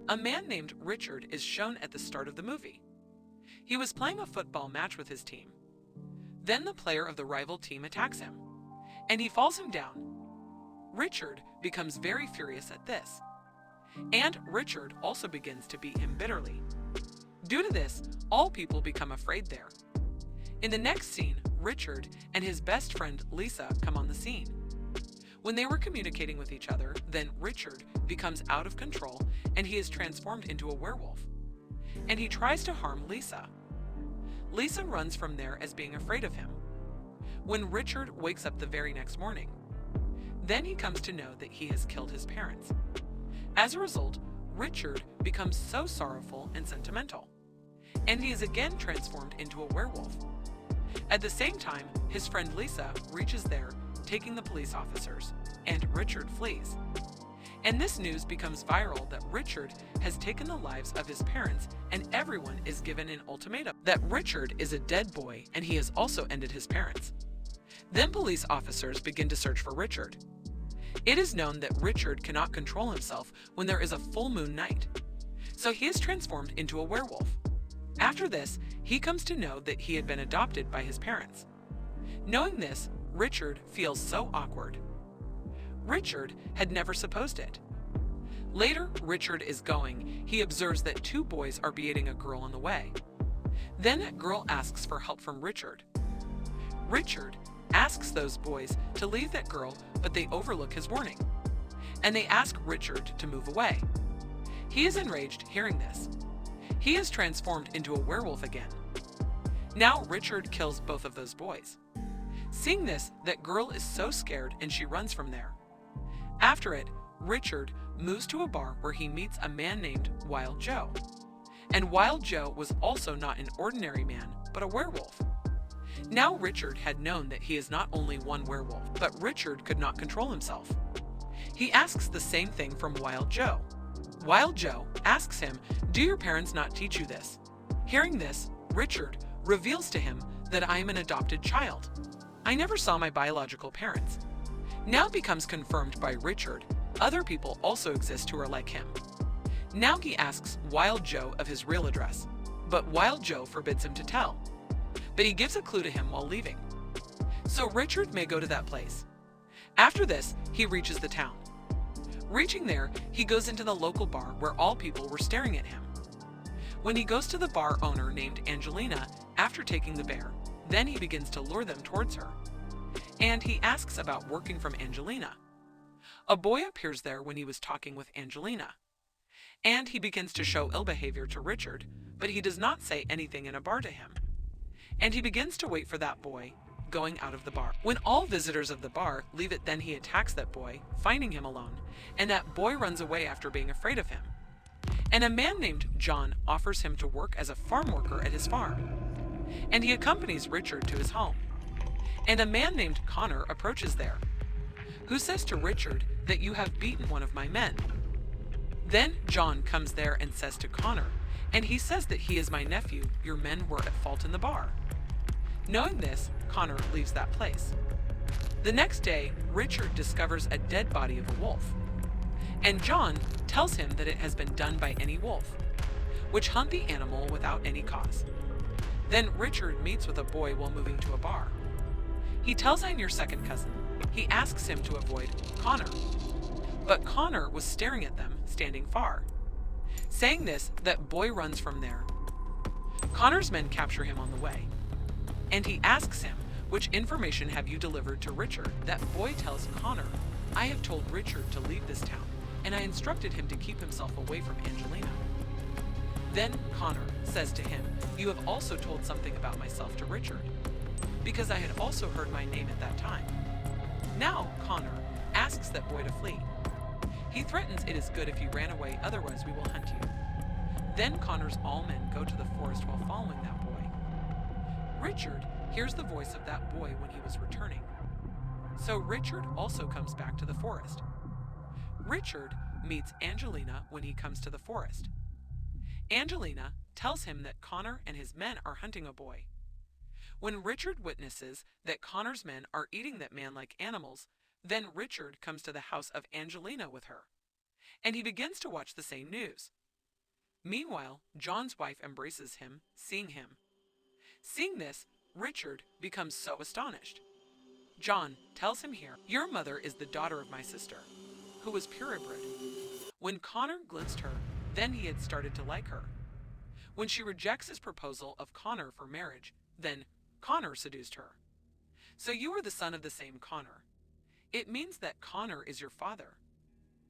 A man named Richard is shown at the start of the movie. He was playing a football match with his team. Then the player of the rival team attacks him, and he falls him down. Richard becomes very furious at this, and Richard also begins to beat him bitterly. Due to this, all people become afraid there. In the next scene, Richard and his best friend Lisa come on the scene. When they were communicating with each other, then Richard becomes out of control and he is transformed into a werewolf. And he tries to harm Lisa. Lisa runs from there as being afraid of him. When Richard wakes up the very next morning, then he comes to know that he has killed his parents. As a result, Richard becomes so sorrowful and sentimental, and he is again transformed into a werewolf. At the same time, his friend Lisa reaches there, taking the police officers, and Richard flees. And this news becomes viral that Richard has taken the lives of his parents, and everyone is given an ultimatum that Richard is a dead boy and he has also ended his parents. Then police officers begin to search for Richard. It is known that Richard cannot control himself when there is a full moon night, so he is transformed into a werewolf. After this, he comes to know that he had been adopted by his parents. Knowing this, Richard feels so awkward. Richard had never supposed it. Later, Richard is going. He observes that two boys are beating a girl on the way. Then a girl asks for help from Richard. Richard asks those boys to leave that girl, but they overlook his warning, and they ask Richard to move away. He is enraged hearing this. He is transformed into a werewolf again. Now Richard kills both of those boys. Seeing this, that girl is so scared and she runs from there. After it, Richard moves to a bar where he meets a man named Wild Joe. And Wild Joe was also not an ordinary man, but a werewolf. Now Richard had known that he is not only one werewolf, but Richard could not control himself. He asks the same thing from Wild Joe. Wild Joe asks him, "Do your parents not teach you this?" Hearing this, Richard reveals to him that I am an adopted child. I never saw my biological parents. Now becomes confirmed by Richard. Other people also exist who are like him. Now he asks Wild Joe of his real address, but Wild Joe forbids him to tell. But he gives a clue to him while leaving, so Richard may go to that place. After this, he reaches the town. Reaching there, he goes into the local bar where all people were staring at him. When he goes to the bar owner named Angelina after taking the bear, then he begins to lure them towards her. And he asks about working from Angelina. A boy appears there when he was talking with Angelina. And he begins to show ill behavior to Richard, but he does not say anything in a bar to him. And he begins to wait for that boy going out of the bar. When all visitors of the bar leave it, then he attacks that boy, finding him alone, and that boy runs away after being afraid of him. And a man named John offers him to work as a farm worker at his farm. And he accompanies Richard to his home. And a man named Connor approaches there, who says to Richard that you have beaten one of my men. Then John comes there and says to Connor, and he says that he is my nephew, your men were at fault in the bar. Knowing this, Connor leaves that place. The next day, Richard discovers a dead body of a wolf. And John tells him that it has been done by any wolf, which hunt the animal without any cause. Then Richard meets with a boy while moving to a bar. He tells I'm your second cousin. He asks him to avoid Connor. But Connor was staring at them, standing far. Saying this, that boy runs from there. Connor's men capture him on the way. And he asks him, which information have you delivered to Richard? That boy tells Connor, I have told Richard to leave this town, and I instructed him to keep himself away from Angelina. Then Connor says to him, you have also told something about myself to Richard, because I had also heard my name at that time. Now Connor asks that boy to flee. He threatens it is good if you ran away, otherwise we will hunt you. Then Connor's all men go to the forest while following that boy. Richard hears the voice of that boy when he was returning. So Richard also comes back to the forest. Richard meets Angelina when he comes to the forest. Angelina tells him that Connor and his men are hunting a boy. When Richard witnesses that Connor's men are eating that man like animals, then Richard comes to the house of Angelina with her, and he begins to watch the same news. Meanwhile, John's wife embraces him, seeing him. Seeing this, Richard becomes so astonished. John tells him here, "Your mother is the daughter of my sister, who was purebred." When Connor glimpsed her, then he had started to like her. When she rejects his proposal of Connor for marriage, then Connor seduced her. "So you are the son of the same Connor. It means that Connor is your father."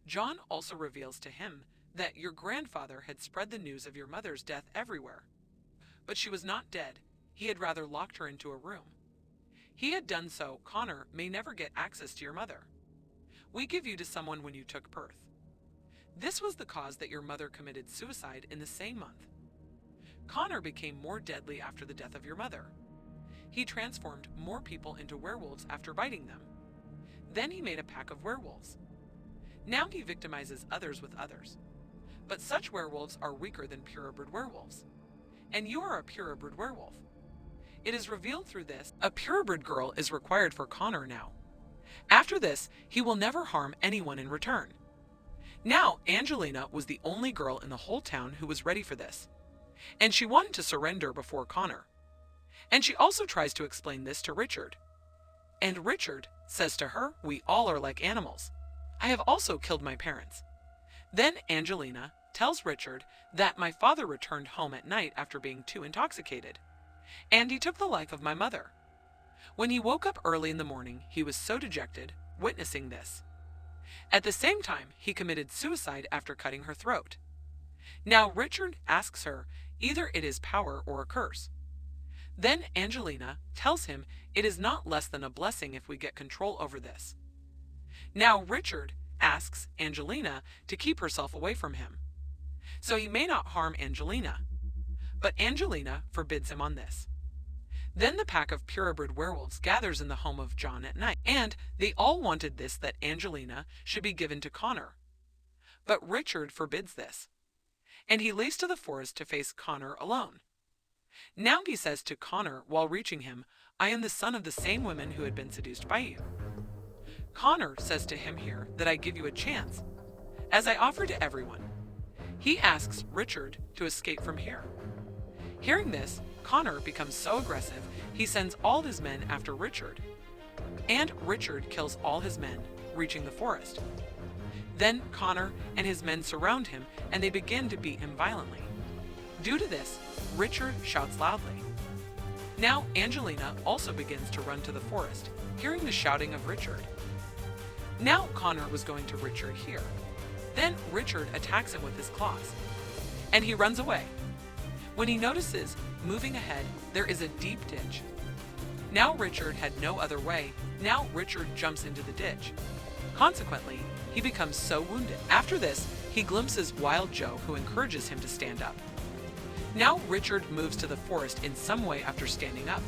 John also reveals to him that your grandfather had spread the news of your mother's death everywhere. But she was not dead. He had rather locked her into a room. He had done so Connor may never get access to your mother. We give you to someone when you took birth. This was the cause that your mother committed suicide in the same month. Connor became more deadly after the death of your mother. He transformed more people into werewolves after biting them. Then he made a pack of werewolves. Now he victimizes others with others. But such werewolves are weaker than purebred werewolves. And you are a purebred werewolf. It is revealed through this, a purebred girl is required for Connor now. After this, he will never harm anyone in return. Now, Angelina was the only girl in the whole town who was ready for this. And she wanted to surrender before Connor. And she also tries to explain this to Richard. And Richard says to her, "We all are like animals. I have also killed my parents." Then Angelina tells Richard that my father returned home at night after being too intoxicated. And he took the life of my mother. When he woke up early in the morning, he was so dejected, witnessing this. At the same time, he committed suicide after cutting her throat. Now Richard asks her, either it is power or a curse. Then Angelina tells him it is not less than a blessing if we get control over this. Now Richard asks Angelina to keep herself away from him, so he may not harm Angelina. But Angelina forbids him on this. Then the pack of purebred werewolves gathers in the home of John at night, and they all wanted this, that Angelina should be given to Connor. But Richard forbids this, and he leaves to the forest to face Connor alone. Now he says to Connor while reaching him, "I am the son of the same women who had been seduced by you." Connor says to him here that I give you a chance, as I offer to everyone. He asks Richard to escape from here. Hearing this, Connor becomes so aggressive, he sends all his men after Richard. And Richard kills all his men, reaching the forest. Then Connor and his men surround him, and they begin to beat him violently. Due to this, Richard shouts loudly. Now Angelina also begins to run to the forest, hearing the shouting of Richard. Now Connor was going to Richard here. Then Richard attacks him with his claws, and he runs away. When he notices, moving ahead, there is a deep ditch. Now Richard had no other way. Now Richard jumps into the ditch. Consequently, he becomes so wounded. After this, he glimpses Wild Joe, who encourages him to stand up. Now Richard moves to the forest in some way after standing up.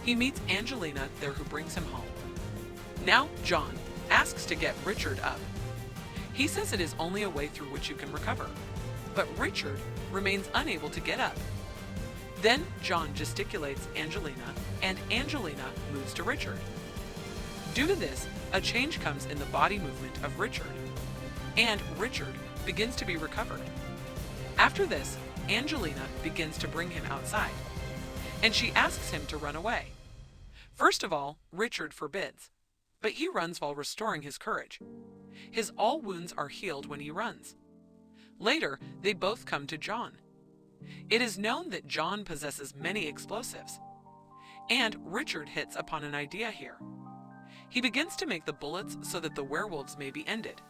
He meets Angelina there, who brings him home. Now John asks to get Richard up. He says it is only a way through which you can recover. But Richard remains unable to get up. Then John gesticulates Angelina, and Angelina moves to Richard. Due to this, a change comes in the body movement of Richard, and Richard begins to be recovered. After this, Angelina begins to bring him outside, and she asks him to run away. First of all, Richard forbids, but he runs while restoring his courage. His all wounds are healed when he runs. Later, they both come to John. It is known that John possesses many explosives, and Richard hits upon an idea here. He begins to make the bullets so that the werewolves may be ended.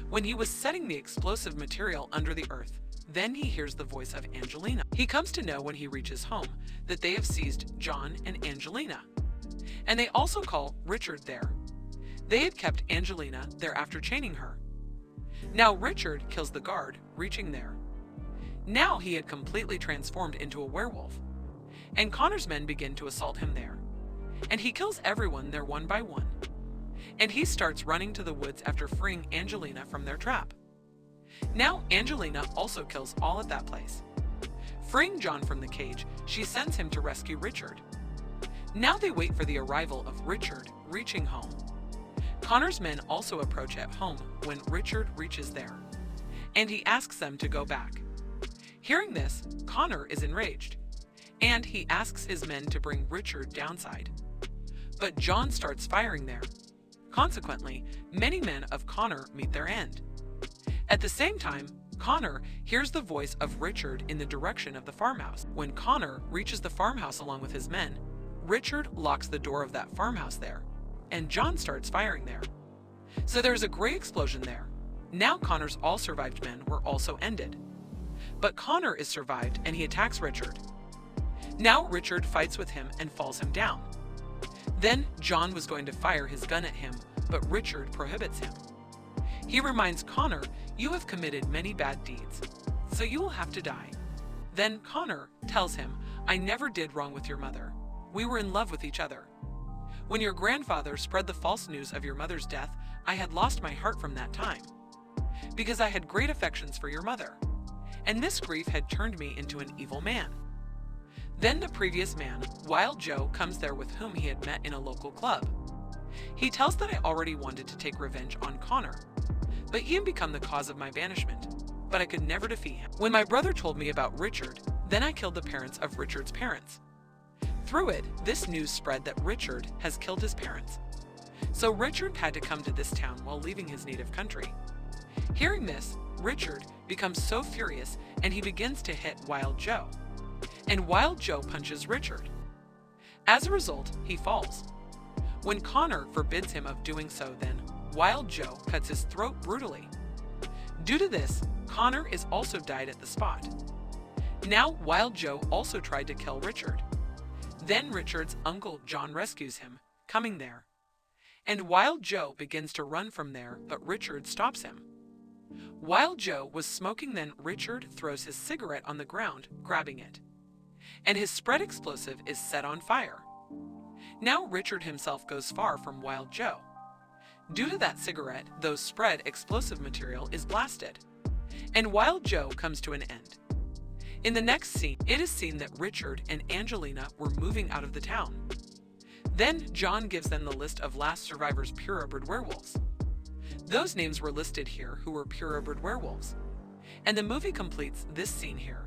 When he was setting the explosive material under the earth, then he hears the voice of Angelina. He comes to know when he reaches home that they have seized John and Angelina, and they also call Richard there. They had kept Angelina there after chaining her. Now Richard kills the guard, reaching there. Now he had completely transformed into a werewolf, and Connor's men begin to assault him there, and he kills everyone there one by one. And he starts running to the woods after freeing Angelina from their trap. Now Angelina also kills all at that place. Freeing John from the cage, she sends him to rescue Richard. Now they wait for the arrival of Richard reaching home. Connor's men also approach at home when Richard reaches there, and he asks them to go back. Hearing this, Connor is enraged, and he asks his men to bring Richard downside. But John starts firing there. Consequently, many men of Connor meet their end. At the same time, Connor hears the voice of Richard in the direction of the farmhouse. When Connor reaches the farmhouse along with his men, Richard locks the door of that farmhouse there, and John starts firing there. So there's a great explosion there. Now Connor's all survived men were also ended. But Connor is survived and he attacks Richard. Now Richard fights with him and falls him down. Then John was going to fire his gun at him, but Richard prohibits him. He reminds Connor, "You have committed many bad deeds, so you will have to die." Then Connor tells him, "I never did wrong with your mother. We were in love with each other. When your grandfather spread the false news of your mother's death, I had lost my heart from that time, because I had great affections for your mother, and this grief had turned me into an evil man." Then the previous man, Wild Joe, comes there with whom he had met in a local club. He tells that I already wanted to take revenge on Connor, but he had become the cause of my banishment, but I could never defeat him. When my brother told me about Richard, then I killed the parents of Richard's parents. Through it, this news spread that Richard has killed his parents. So Richard had to come to this town while leaving his native country. Hearing this, Richard becomes so furious and he begins to hit Wild Joe. And Wild Joe punches Richard. As a result, he falls. When Connor forbids him of doing so, then Wild Joe cuts his throat brutally. Due to this, Connor is also died at the spot. Now Wild Joe also tried to kill Richard. Then Richard's uncle John rescues him, coming there. And Wild Joe begins to run from there, but Richard stops him. Wild Joe was smoking, then Richard throws his cigarette on the ground, grabbing it. And his spread explosive is set on fire. Now Richard himself goes far from Wild Joe. Due to that cigarette, those spread explosive material is blasted, and Wild Joe comes to an end. In the next scene, it is seen that Richard and Angelina were moving out of the town. Then John gives them the list of last survivors purebred werewolves. Those names were listed here who were purebred werewolves. And the movie completes this scene here.